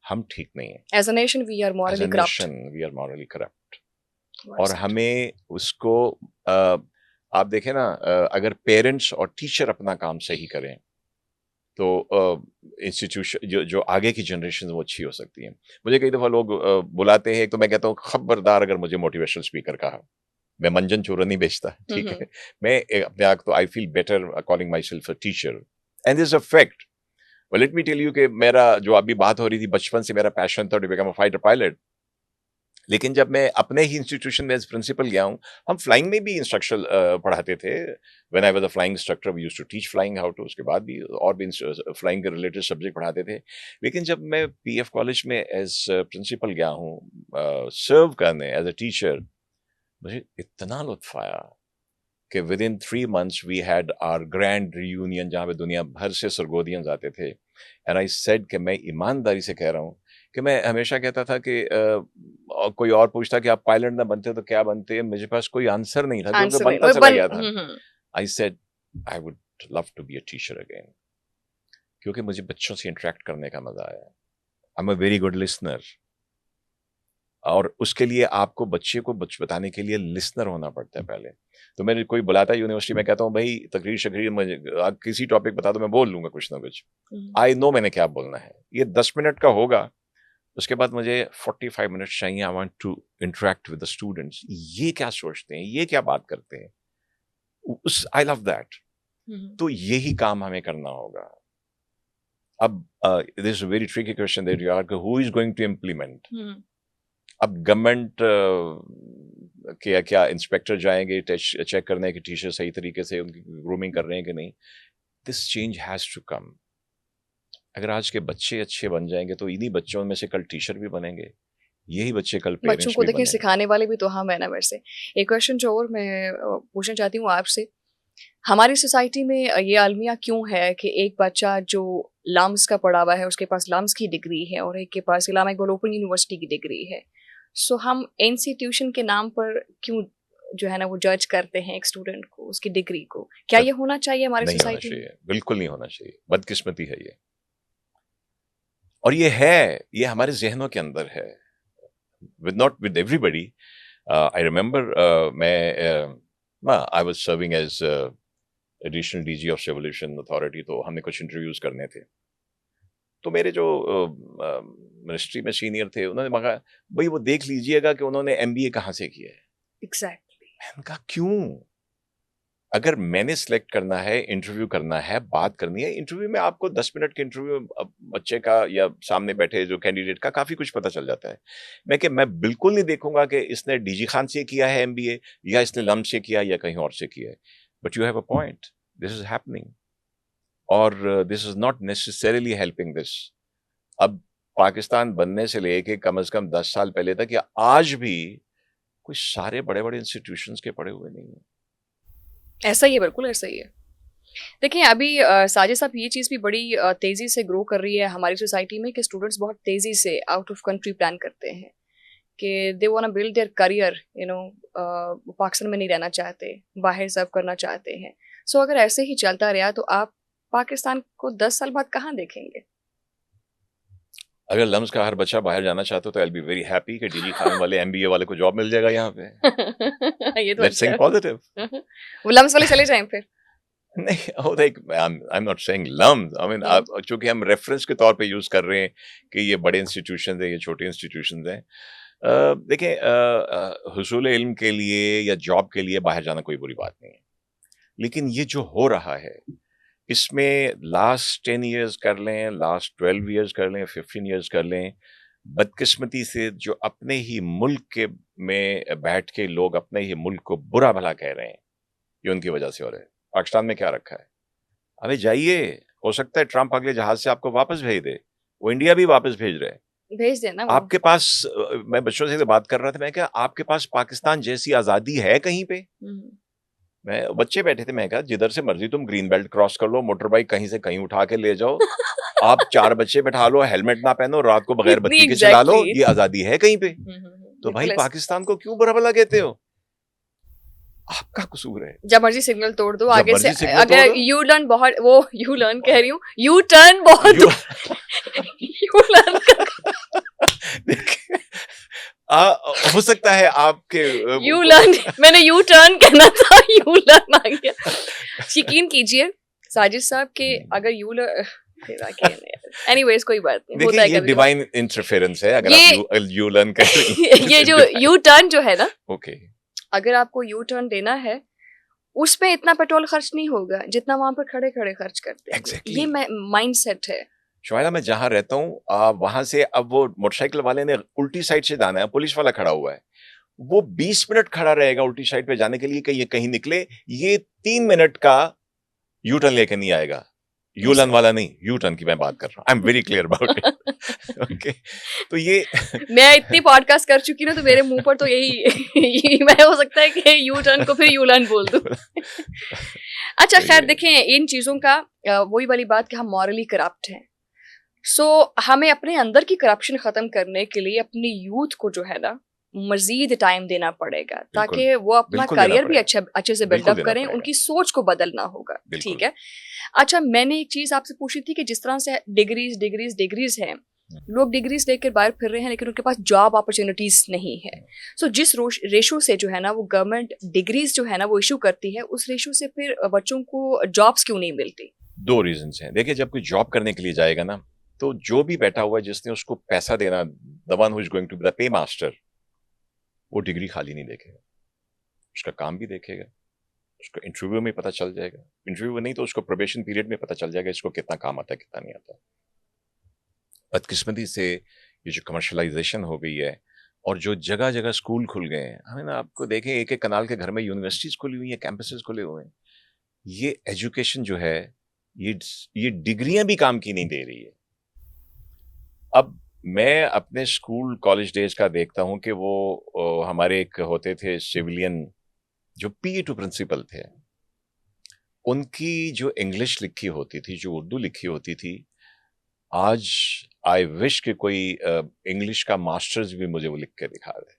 हम ठीक नहीं है। As a nation we are morally corrupt। As a nation we are morally corrupt। और हमें उसको आप देखें ना, अगर पेरेंट्स और टीचर अपना काम सही करें तो इंस्टीट्यूशन जो आगे की जनरेशन वो अच्छी हो सकती है। मुझे कई दफ़ा लोग बुलाते हैं, तो मैं कहता हूँ खबरदार अगर मुझे मोटिवेशनल स्पीकर कहा। मैं मंजन चूरा नहीं बेचता, ठीक है। मैं अपने आप तो I feel better calling myself a teacher, and this a fact. Well let me tell you कि मेरा जो अभी बात हो रही थी, बचपन से मेरा पैशन था to become a fighter pilot. लेकिन जब मैं अपने ही इंस्टीट्यूशन में एज प्रिंसिपल गया हूँ, हम फ्लाइंग में भी इंस्ट्रक्शन पढ़ाते थे। When I was a flying instructor we used to teach flying how to. उसके बाद भी और भी फ्लाइंग के रिलेटेड सब्जेक्ट पढ़ाते थे। लेकिन जब मैं पीएफ कॉलेज में एज प्रिंसिपल गया हूँ सर्व करने एज अ टीचर, मुझे इतना लुत्फ आया कि within 3 months we had our grand reunion, जहाँ पे दुनिया भर से सरगोदियंस आते थे। एंड आई सेड कि मैं ईमानदारी से कह रहा हूँ कि मैं हमेशा कहता था कि कोई और पूछता कि आप पायलट ना बनते तो क्या बनते, मेरे पास कोई आंसर नहीं था, क्योंकि बनता चला गया था। I said I would love to be a teacher again, क्योंकि मुझे बच्चों से इंटरेक्ट करने का मजा आया। I am a very good listener, और उसके लिए आपको बच्चे को बताने के लिए लिसनर होना पड़ता है पहले। तो मैंने कोई बुलाता है यूनिवर्सिटी में, कहता हूँ भाई तकरीर शकरीर मुझे किसी टॉपिक बता दो, मैं बोल लूंगा कुछ ना कुछ। आई नो मैंने क्या बोलना है। ये 10 मिनट का होगा, उसके बाद मुझे 45 मिनट चाहिए। I want to interact with the students. ये क्या सोचते हैं, ये क्या बात करते हैं, उस आई लव दैट। तो यही काम हमें करना होगा। अब this is a very tricky question that you ask, who is going to implement. अब गवर्नमेंट के क्या इंस्पेक्टर जाएंगे चेक करने कि टीचर सही तरीके से उनकी ग्रूमिंग कर रहे हैं कि नहीं। This change has to come. अगर आज के बच्चे अच्छे बन जाएंगे तो इन्हीं बच्चों में से कल टीचर भी बनेंगे, यही बच्चे कल पेरेंट्स बच्चों को भी देखें बनेंगे। सिखाने वाले भी तो हम है ना। वैसे एक क्वेश्चन जो और मैं पूछना चाहती हूँ आपसे, हमारी सोसाइटी में ये अलमिया क्यों है कि एक बच्चा जो लम्स का पढ़ा हुआ है उसके पास लम्स की डिग्री है और एक के पास इलामा इकबाल ओपन यूनिवर्सिटी की डिग्री है। सो हम इंस्टीट्यूशन के नाम पर क्यों जो है ना वो जज करते हैं एक स्टूडेंट को, उसकी डिग्री को? क्या ये होना चाहिए हमारी सोसाइटी में? बिल्कुल नहीं होना चाहिए। बदकिस्मती है ये, और ये है, ये हमारे जहनों के अंदर है, not with everybody। I remember I was serving as additional DG of Civil Aviation Authority, तो हमने कुछ इंटरव्यूज करने थे। तो मेरे जो मिनिस्ट्री में सीनियर थे, उन्होंने कहा भाई वो देख लीजिएगा कि उन्होंने MBA कहाँ से किया है। एग्जैक्टली। मैंने कहा क्यों? अगर मैंने सिलेक्ट करना है, इंटरव्यू करना है, बात करनी है, इंटरव्यू में आपको 10 मिनट के इंटरव्यू बच्चे का या सामने बैठे जो कैंडिडेट का काफी कुछ पता चल जाता है। मैं बिल्कुल नहीं देखूंगा कि इसने DG खान से किया है MBA या इसने लम से किया या कहीं और से किया है। But you have a point, this is happening, और this is not necessarily helping this. अब पाकिस्तान बनने से लेके कम से कम 10 साल पहले तक या आज भी कोई सारे बड़े-बड़े इंस्टीट्यूशंस के पड़े हुए नहीं हैं। ऐसा ही है, बिल्कुल ऐसा ही है। देखिए अभी साजिद साहब ये चीज़ भी बड़ी तेज़ी से ग्रो कर रही है हमारी सोसाइटी में कि स्टूडेंट्स बहुत तेज़ी से आउट ऑफ कंट्री प्लान करते हैं कि they want to build their career, Pakistan में नहीं रहना चाहते, बाहर सर्व करना चाहते हैं। सो अगर ऐसे ही चलता रहा तो आप पाकिस्तान को 10 साल बाद कहाँ देखेंगे? अगर लम्स का हर बच्चा बाहर जाना चाहता हो तो I will be very happy कि डीजी खान वाले एमबीए वाले को जॉब मिल जाएगा यहाँ पे। ये तो लेट्स अच्छा थिंक है। पॉजिटिव। वो लम्स वाले चले जाएं फिर। नहीं, वो देख, I am not saying LUMS, I mean आप चूंकि हम रेफरेंस के तौर पे यूज कर रहे हैं कि ये बड़े इंस्टीट्यूशन है, ये छोटे इंस्टीट्यूशन हैं। देखें, हुसूल इल्म के लिए या जॉब के लिए बाहर जाना कोई बुरी बात नहीं है, लेकिन ये जो हो रहा है इसमें लास्ट 10 इयर्स कर लें, लास्ट 12 इयर्स कर लें, 15 इयर्स कर लें, बदकिस्मती से जो अपने ही मुल्क के में बैठ के लोग अपने ही मुल्क को बुरा भला कह रहे हैं, ये उनकी वजह से हो रहा है। पाकिस्तान में क्या रखा है? अबे जाइए, हो सकता है ट्रंप अगले जहाज से आपको वापस भेज दे, वो इंडिया भी वापस भेज रहे हैं। भेज देना वो। आपके पास मैं बच्चों से बात कर रहा था, मैं क्या आपके पास पाकिस्तान जैसी आजादी है कहीं पे? मैं बच्चे बैठे थे, मैं कहा जिधर से मर्जी तुम ग्रीन बेल्ट क्रॉस कर लो, मोटर बाइक कहीं से कहीं उठा के ले जाओ, आप 4 बच्चे बैठा लो, हेलमेट ना पहनो, रात को बगैर कितनी बत्ती के चला लो, exactly? ये आजादी है कहीं पे? तो भाई बिल्कुल पाकिस्तान को क्यों बुरा भला कहते हो? आपका कसूर है। जब मर्जी सिग्नल तोड़ दो जब आगे से। मर्जी सिग्नल अगर तोड़ दो। यू लर्न बहुत, वो यू लर्न कह रही हूँ, यू टर्न बहुत यू लर्न देखिए, हो सकता है आपके यू लर्न, मैंने यू टर्न कहना था, यू लर्न आ गया। यकीन कीजिए साजिद साहब के अगर यू एनीवेज कोई बात नहीं, देखिए होता है ये कभी डिवाइन इंटरफेरेंस है, अगर ये- आप यू लर्न कर रही कभी। ये जो यू टर्न जो है ना, ओके, अगर आपको यू टर्न देना है उसमें इतना पेट्रोल खर्च नहीं होगा जितना वहां पर खड़े खड़े खर्च करते हैं। Exactly. ये माइंड सेट है। शुआइला मैं जहां रहता हूँ वहां से अब वो मोटरसाइकिल वाले ने उल्टी साइड से जाना है, पुलिस वाला खड़ा हुआ है, वो 20 मिनट खड़ा रहेगा उल्टी साइड पे जाने के लिए कि ये कहीं निकले, ये 3 मिनट का यू टर्न लेके नहीं आएगा। यू लर्न वाला नहीं, यू टर्न की मैं बात कर रहा हूँ, I am very clear about it. Okay, तो ये मैं इतनी पॉडकास्ट कर चुकी ना, तो मेरे मुंह पर तो यही मैं हो सकता है कि यू टर्न को फिर यू लर्न बोल दूं। अच्छा खैर, देखें इन चीज़ों का वही वाली बात कि हम मॉरली करप्ट हैं। सो हमें अपने अंदर की करप्शन ख़त्म करने के लिए अपनी यूथ को जो है ना मजीद टाइम देना पड़ेगा, ताकि वो अपना बिल्कुल देना करियर भी पड़ेगा। अच्छे से बिल्कुल बिल्डअप देना करें, पड़ेगा। उनकी सोच को बदलना होगा। बिल्कुल। ठीक है। अच्छा, मैंने एक चीज़ आपसे पूछी थी कि जिस तरह से डिग्रीज हैं, लोग डिग्रीज लेकर बाहर फिर रहे हैं लेकिन उनके पास जॉब अपॉर्चुनिटीज नहीं है। सो जिस रेशो से जो है ना वो गवर्नमेंट डिग्रीज जो है ना वो इशू करती है, उस रेशो से फिर बच्चों को जॉब्स क्यों नहीं मिलती? 2 रीजंस हैं। देखिए, जब कोई जॉब करने के लिए जाएगा ना, तो जो भी बैठा हुआ है जिसने उसको पैसा देना, the one who is going to be the paymaster, वो डिग्री खाली नहीं देखेगा, उसका काम भी देखेगा, उसको इंटरव्यू में पता चल जाएगा, इंटरव्यू में नहीं तो उसको प्रोबेशन पीरियड में पता चल जाएगा इसको कितना काम आता है कितना नहीं आता। बदकिस्मती से ये जो कमर्शलाइजेशन हो गई है और जो जगह जगह स्कूल खुल गए हैं, हमें ना आपको देखें एक एक कनाल के घर में यूनिवर्सिटीज खुली हुई हैं, कैंपसेस खुले हुए हैं। ये एजुकेशन जो है, ये डिग्रियां भी काम की नहीं दे रही है। अब मैं अपने स्कूल कॉलेज डेज का देखता हूं कि वो हमारे एक होते थे सिविलियन जो PE2 प्रिंसिपल थे, उनकी जो इंग्लिश लिखी होती थी, जो उर्दू लिखी होती थी, आज आई विश कि कोई इंग्लिश का मास्टर्स भी मुझे वो लिख के दिखा दे।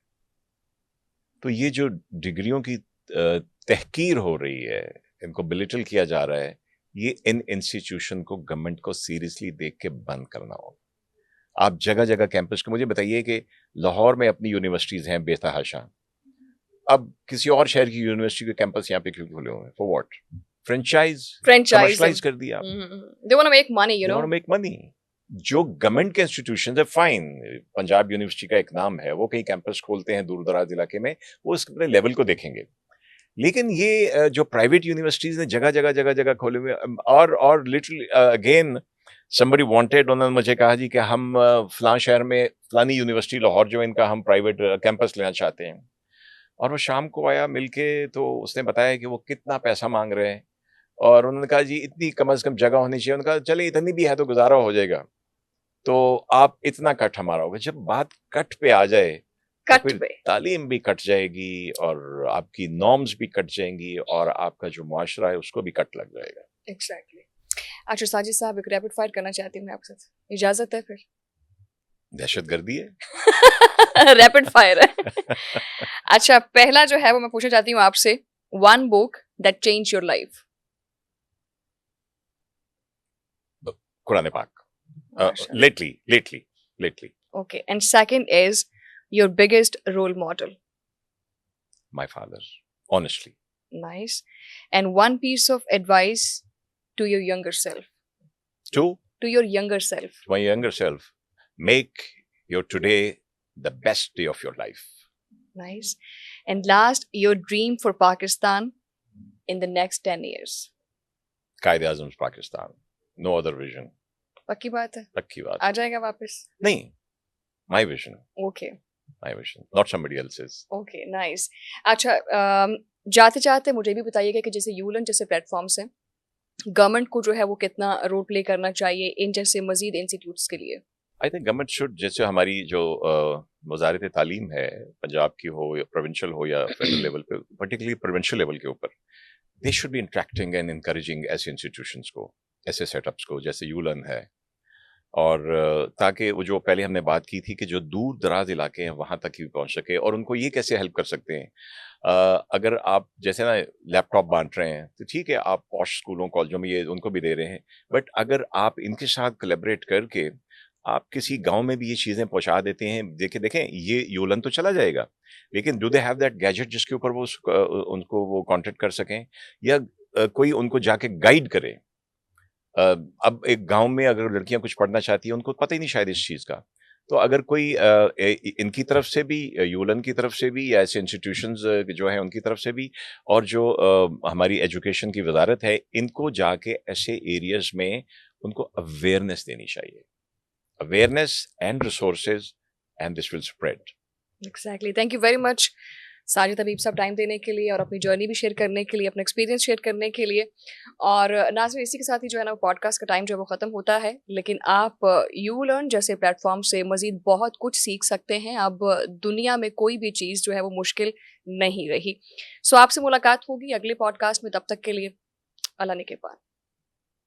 तो ये जो डिग्रियों की तहकीर हो रही है, इनको बिलिटल किया जा रहा है, ये इन इंस्टीट्यूशन को गवर्नमेंट को सीरियसली देख के बंद करना होगा। आप जगह जगह कैंपस को, मुझे बताइए कि लाहौर में अपनी यूनिवर्सिटीज हैं बेतहाशा, अब किसी और शहर की यूनिवर्सिटी के कैंपस यहाँ पे क्यों खुले हुए हैं? For what? फ्रेंचाइज कमर्शलाइज कर दिया। They want to make money, you They know. want to make money. जो गवर्नमेंट के इंस्टीट्यूशन है, फाइन, पंजाब यूनिवर्सिटी का एक नाम है, वो कहीं कैंपस खोलते हैं दूर दराज इलाके में, वो उसके अपने लेवल को देखेंगे। लेकिन ये जो प्राइवेट यूनिवर्सिटीज ने जगह जगह खोले हुए, और लिटरली अगेन somebody wanted, उन्होंने मुझे कहा जी कि हम फलां शहर में फलानी यूनिवर्सिटी लाहौर जो इनका हम प्राइवेट कैंपस लेना चाहते हैं, और वो शाम को आया मिलके, तो उसने बताया कि वो कितना पैसा मांग रहे हैं, और उन्होंने कहा जी इतनी कम से कम जगह होनी चाहिए। उन्होंने कहा चले इतनी भी है तो गुजारा हो जाएगा। तो आप इतना कट हमारा होगा। जब बात कट पे आ जाए तो कट फिर पे। तालीम भी कट जाएगी और आपकी नॉर्म्स भी कट जाएंगी और आपका जो मुआशरा है उसको भी कट लग जाएगा। एग्जैक्टली। अच्छा साजिद साहब, एक रैपिड फायर करना चाहती हूँ मैं आपके साथ, इजाजत है फिर? दहशतगर्दी है। रैपिड फायर है। अच्छा, पहला जो है वो मैं पूछना चाहती हूँ आपसे, one book that change your life. Quran पाक। माशाल्लाह। Lately okay, and second is your biggest role model. My father, honestly. Nice. And one piece of advice to your younger self. To your younger self. To my younger self, make your today the best day of your life. Nice. And last, your dream for Pakistan in the next 10 years. Qaid-e-Azam's Pakistan. No other vision. पक्की बात है? पक्की बात। आ जाएगा वापस? नहीं, my vision. Okay. My vision, not somebody else's. Okay, nice. अच्छा, जाते जाते मुझे भी बताइएगा कि जैसे यूलन जैसे प्लेटफॉर्म्स हैं, गवर्नमेंट को जो है वो कितना रोल प्ले करना चाहिए इन जैसे मजीद इंस्टीट्यूट्स के लिए? आई थिंक गवर्नमेंट शुड, जैसे हमारी जो वजारत तालीम है, पंजाब की हो या प्रोविंशियल हो या फेडरल लेवल पे, पर्टिकुलरली प्रोविंशियल लेवल के ऊपर, they should be interacting and encouraging ऐसे इंस्टीट्यूशंस को, ऐसे सेटअप्स को, जैसे यूलन है। और ताकि वो जो पहले हमने बात की थी कि जो दूर दराज इलाके हैं वहाँ तक भी पहुँच सके, और उनको ये कैसे हेल्प कर सकते हैं। अगर आप जैसे ना लैपटॉप बांट रहे हैं तो ठीक है, आप पॉश स्कूलों कॉलेजों में ये उनको भी दे रहे हैं, बट अगर आप इनके साथ कोलैबोरेट करके आप किसी गांव में भी ये चीज़ें पहुंचा देते हैं, देखें ये यूलन तो चला जाएगा, लेकिन do they have that gadget जिसके ऊपर वो उनको वो कॉन्टेक्ट कर सकें, या कोई उनको जाके गाइड करे। अब एक गांव में अगर लड़कियां कुछ पढ़ना चाहती हैं, उनको पता ही नहीं शायद इस चीज़ का, तो अगर कोई इनकी तरफ से भी, यूलन की तरफ से भी, या ऐसे इंस्टीट्यूशंस जो है उनकी तरफ से भी, और जो हमारी एजुकेशन की वजारत है, इनको जाके ऐसे एरियाज में उनको अवेयरनेस देनी चाहिए। Awareness and resources, and this will spread. Exactly. Thank you very much Sajid हबीब साहब, टाइम देने के लिए और अपनी जर्नी भी शेयर करने के लिए, अपना एक्सपीरियंस शेयर करने के लिए। और नाज़रीन, इसी के साथ ही जो है ना पॉडकास्ट का टाइम जो है वो ख़त्म होता है, लेकिन आप यू लर्न जैसे प्लेटफॉर्म से मज़ीद बहुत कुछ सीख सकते हैं। अब दुनिया में कोई भी चीज़ जो है वो मुश्किल नहीं रही। सो आपसे मुलाकात होगी अगले पॉडकास्ट में, तब तक के लिए अल्लाह ने के पास।